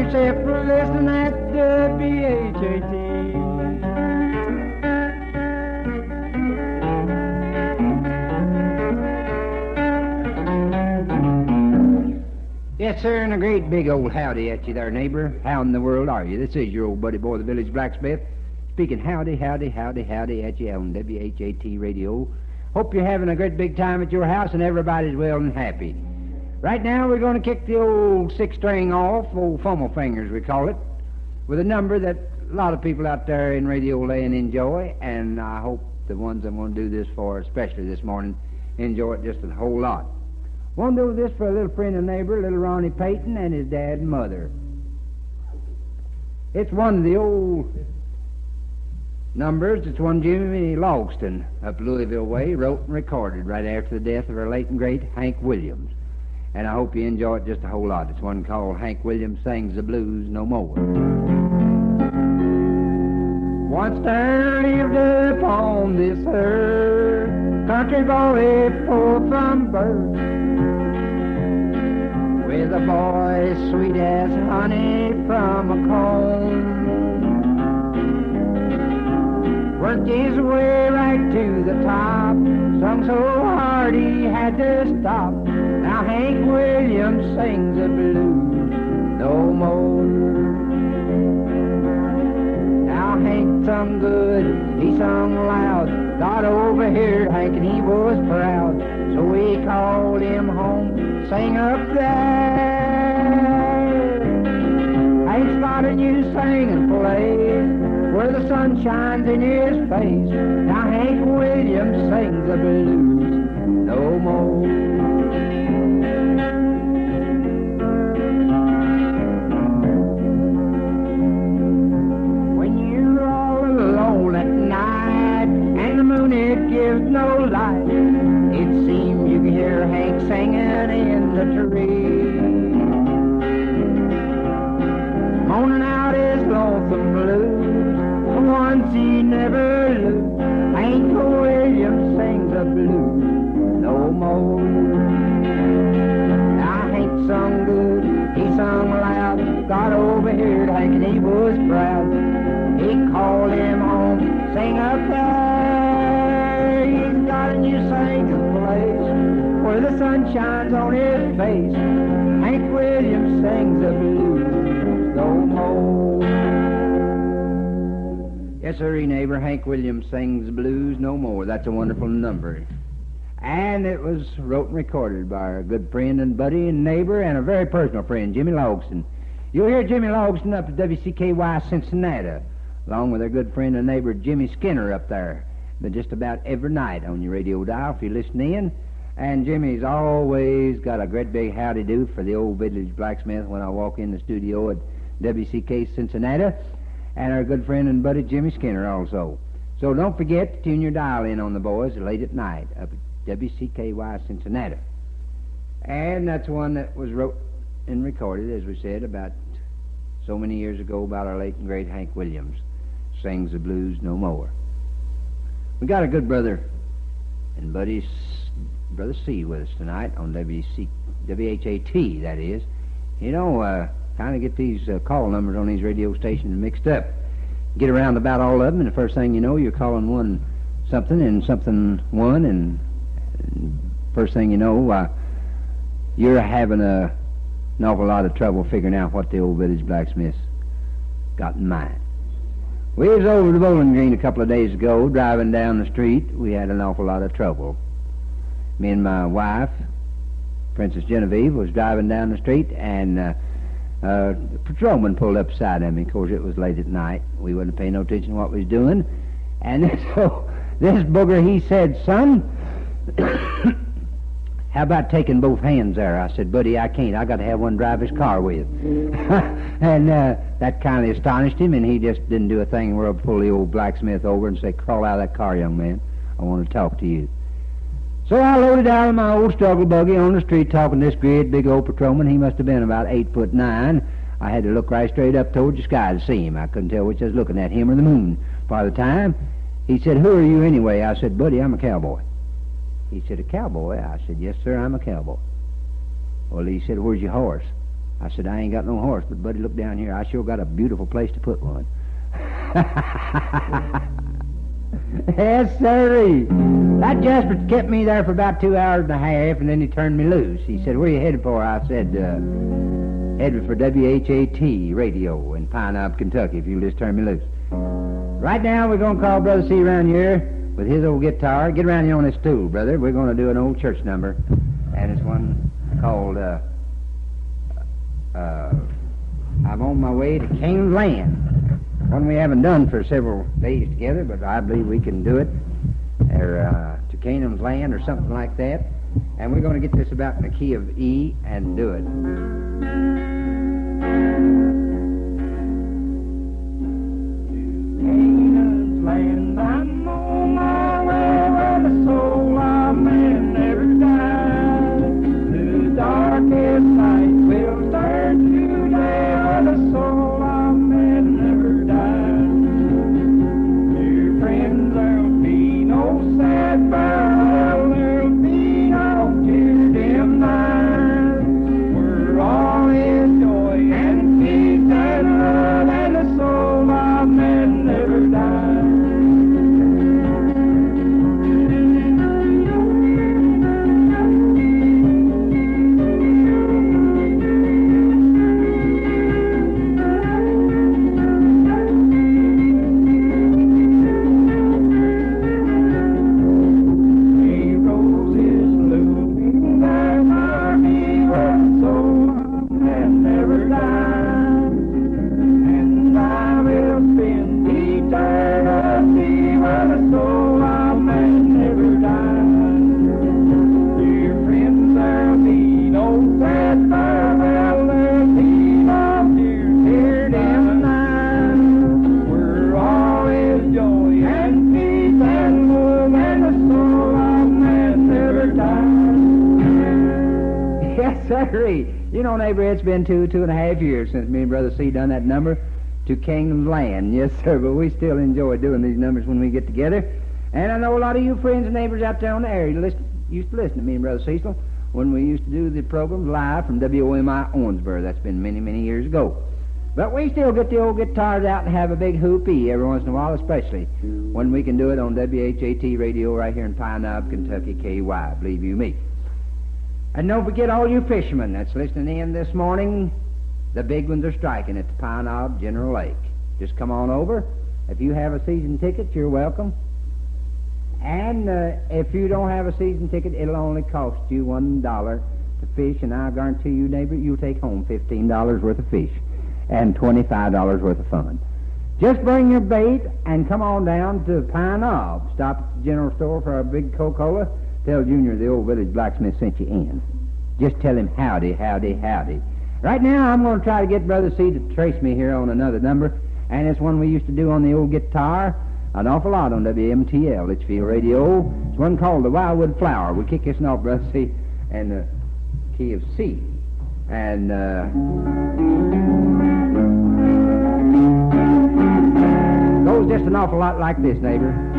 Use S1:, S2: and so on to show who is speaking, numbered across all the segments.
S1: yourself for listening at WHAT. Yes, sir, and a great big old howdy at you there, neighbor. How in the world are you? This is your old buddy boy, the Village Blacksmith, speaking howdy, howdy, howdy, howdy at you on WHAT Radio. Hope you're having a great big time at your house and everybody's well and happy. Right now we're going to kick the old six-string off, old fummel fingers we call it, with a number that a lot of people out there in radio land enjoy, and I hope the ones I'm going to do this for, especially this morning, enjoy it just a whole lot. I want to do this for a little friend and neighbor, little Ronnie Payton, and his dad and mother. It's one of the old numbers. It's one Jimmy Logston up Louisville way wrote and recorded right after the death of our late and great Hank Williams. And I hope you enjoy it just a whole lot. It's one called Hank Williams Sings the Blues No More. Once there lived upon this earth, country boy full from birth, with a boy sweet as honey from a comb. Worked his way right to the top, sung so hard he had to stop. Now Hank Williams sings the blues no more. Now Hank sung good, he sung loud. God overheard Hank and he was proud, so we called him home, sing up there. Hank's got a new singing place where the sun shines in his face. Now Hank Williams sings the blues no more. When you're all alone at night and the moon it gives no light, it seems you can hear Hank singing in the tree, moaning out his lonesome blues, the ones he never lose. Hank Williams sings the blues no more. Now Hank sung good, he sung loud. God overheard Hank and he was proud. He called him home, sing up there. He's got a new singing place where the sun shines on his face. Hank Williams sings the blues no more. Yes, sir, neighbor, Hank Williams sings the blues no more. That's a wonderful number. And it was wrote and recorded by our good friend and buddy and neighbor and a very personal friend, Jimmy Logston. You'll hear Jimmy Logston up at WCKY Cincinnati, along with our good friend and neighbor Jimmy Skinner up there. But just about every night on your radio dial if you listen in. And Jimmy's always got a great big howdy-do for the old Village Blacksmith when I walk in the studio at WCK Cincinnati. And our good friend and buddy Jimmy Skinner also. So don't forget to tune your dial in on the boys late at night up at WCKY Cincinnati. And that's one that was wrote and recorded, as we said, about so many years ago about our late and great Hank Williams. Sings the blues no more. We got a good brother and buddy, Brother C, with us tonight on WHAT, that is. You know, kind of get these call numbers on these radio stations mixed up. Get around about all of them, and the first thing you know, you're calling one something and something one, and first thing you know, you're having an awful lot of trouble figuring out what the old Village Blacksmith's got in mind. We was over to Bowling Green a couple of days ago, driving down the street. We had an awful lot of trouble. Me and my wife, Princess Genevieve, was driving down the street, and the patrolman pulled up beside him. Of course, it was late at night. We wouldn't pay no attention to what we was doing. And so this booger, he said, "Son, how about taking both hands there?" I said, "Buddy, I can't. I got to have one drive his car with." And that kind of astonished him, and he just didn't do a thing where I'd pull the old blacksmith over and say, "Crawl out of that car, young man. I want to talk to you." So I loaded out of my old struggle buggy on the street talking to this great big old patrolman. He must have been about 8'9". I had to look right straight up toward the sky to see him. I couldn't tell which I was looking at, him or the moon. By the time, he said, "Who are you anyway?" I said, "Buddy, I'm a cowboy." He said, "A cowboy?" I said, "Yes, sir, I'm a cowboy." Well, he said, "Where's your horse?" I said, I ain't got no horse, but buddy, look down here. I sure got a beautiful place to put one. Yes, sirree. That Jasper kept me there for about 2 hours and a half, and then he turned me loose. He said, where are you headed for? I said, headed for WHAT radio in Pine Knob, Kentucky, if you'll just turn me loose. Right now, we're going to call Brother C around here with his old guitar. Get around here on this stool, brother. We're going to do an old church number, and it's one called I'm on my way to Canaan's land. One we haven't done for several days together, but I believe we can do it. Or to Canaan's land or something like that. And we're going to get this about in the key of E and do it. Canaan's land, I'm on my way where the soul of man never died. The darkest night will turn to day where the soul of man never died. Dear friends, there'll be no sad farewell, there'll be no tear dim night. We're all in joy and peace and love, and the soul of man never died. You know, neighbor, it's been 2.5 years since me and Brother C done that number to Kingdom's Land. Yes, sir, but we still enjoy doing these numbers when we get together. And I know a lot of you friends and neighbors out there on the area used to listen to me and Brother Cecil when we used to do the programs live from WOMI Owensboro. That's been many, many years ago. But we still get the old guitars out and have a big hoopee every once in a while, especially when we can do it on WHAT radio right here in Pine Knob, Kentucky, KY, believe you me. And don't forget all you fishermen that's listening in this morning, the big ones are striking at the Pine Knob General Lake. Just come on over. If you have a season ticket, you're welcome. And if you don't have a season ticket, it'll only cost you $1 to fish, and I guarantee you, neighbor, you'll take home $15 worth of fish and $25 worth of fun. Just bring your bait and come on down to Pine Knob. Stop at the general store for a big Coca-Cola. Tell Junior the old Village Blacksmith sent you in. Just tell him howdy, howdy, howdy. Right now, I'm going to try to get Brother C to trace me here on another number, and it's one we used to do on the old guitar an awful lot on WMTL, Litchfield Radio. It's one called the Wildwood Flower. We'll kick this one off, Brother C, and the key of C. And goes just an awful lot like this, neighbor.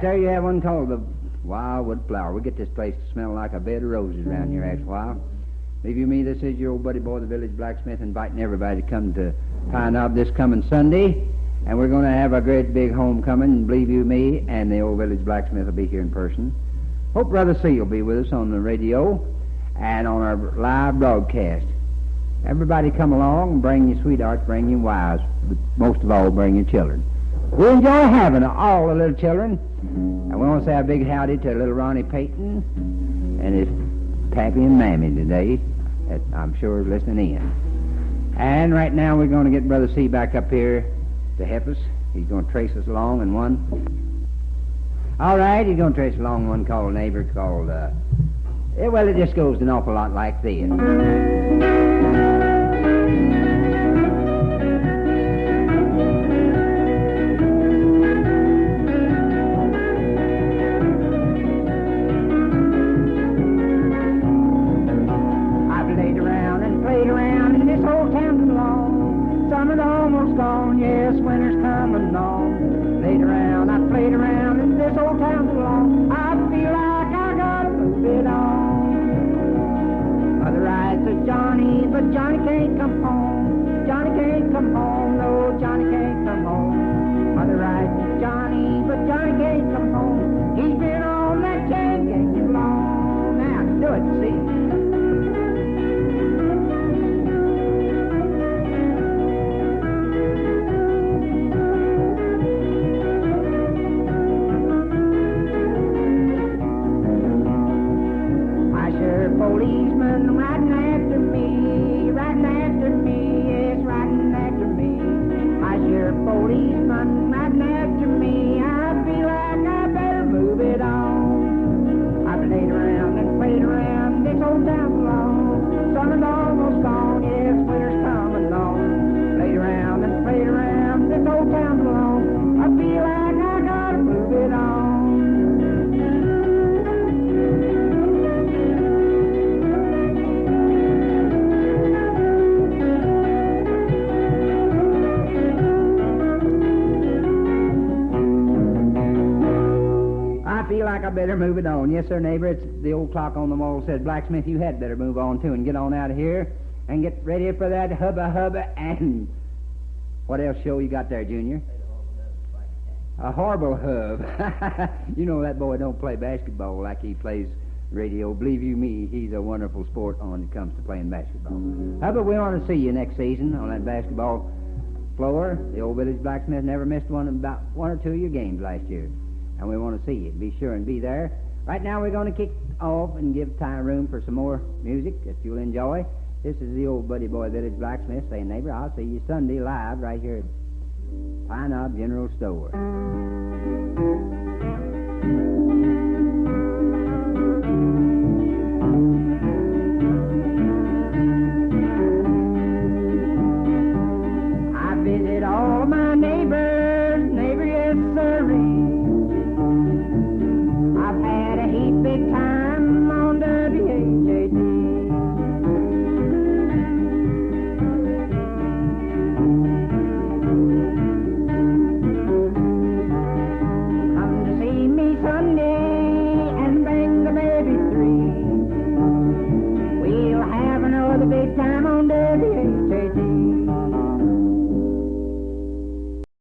S1: There you have one called the Wildwood Flower. We get this place to smell like a bed of roses around here after a while. Believe you me, this is your old buddy boy, the Village Blacksmith, inviting everybody to come to Pine Knob this coming Sunday. And we're going to have a great big homecoming, and believe you me, and the old Village Blacksmith will be here in person. Hope Brother C will be with us on the radio and on our live broadcast. Everybody come along and bring your sweethearts, bring your wives, but most of all, bring your children. We enjoy having all the little children. And we want to say a big howdy to little Ronnie Payton and his pappy and mammy today, that I'm sure is listening in. And right now we're going to get Brother C back up here to help us. He's going to trace us along in one. All right, he's going to trace along one called Neighbor, called, well, it just goes an awful lot like this.
S2: Yes, winter's coming on. Laid around, I played around in this old town so long. I feel like I gotta move it on. Mother writes to Johnny, but Johnny can't come home. Johnny can't come home, no, Johnny can't come home. Mother writes to Johnny, but Johnny can't come home. He's been on that chain gang too long. Now, do it, see? Policeman riding after me, yes, riding after me. I sheriff policeman riding after me. I feel like I better move it on. I've played around and played around this old town long. Summer's almost gone, yes, winter's coming on. Played around and played around this old town long. I feel like I gotta move it on. Like I better move it on. Yes, sir, neighbor. It's the old clock on the wall says, Blacksmith, you had better move on too and get on out of here and get ready for that hubba and what else show you got there, Junior? A horrible hub. You know that boy don't play basketball like he plays radio. Believe you me, he's a wonderful sport when it comes to playing basketball. Hubba, we want to see you next season on that basketball floor. The old Village Blacksmith never missed about one or two of your games last year. And we want to see you. Be sure and be there. Right now we're going to kick off and give time room for some more music that you'll enjoy. This is the old buddy boy Village Blacksmith saying, neighbor, I'll see you Sunday live right here at Pine Knob General Store.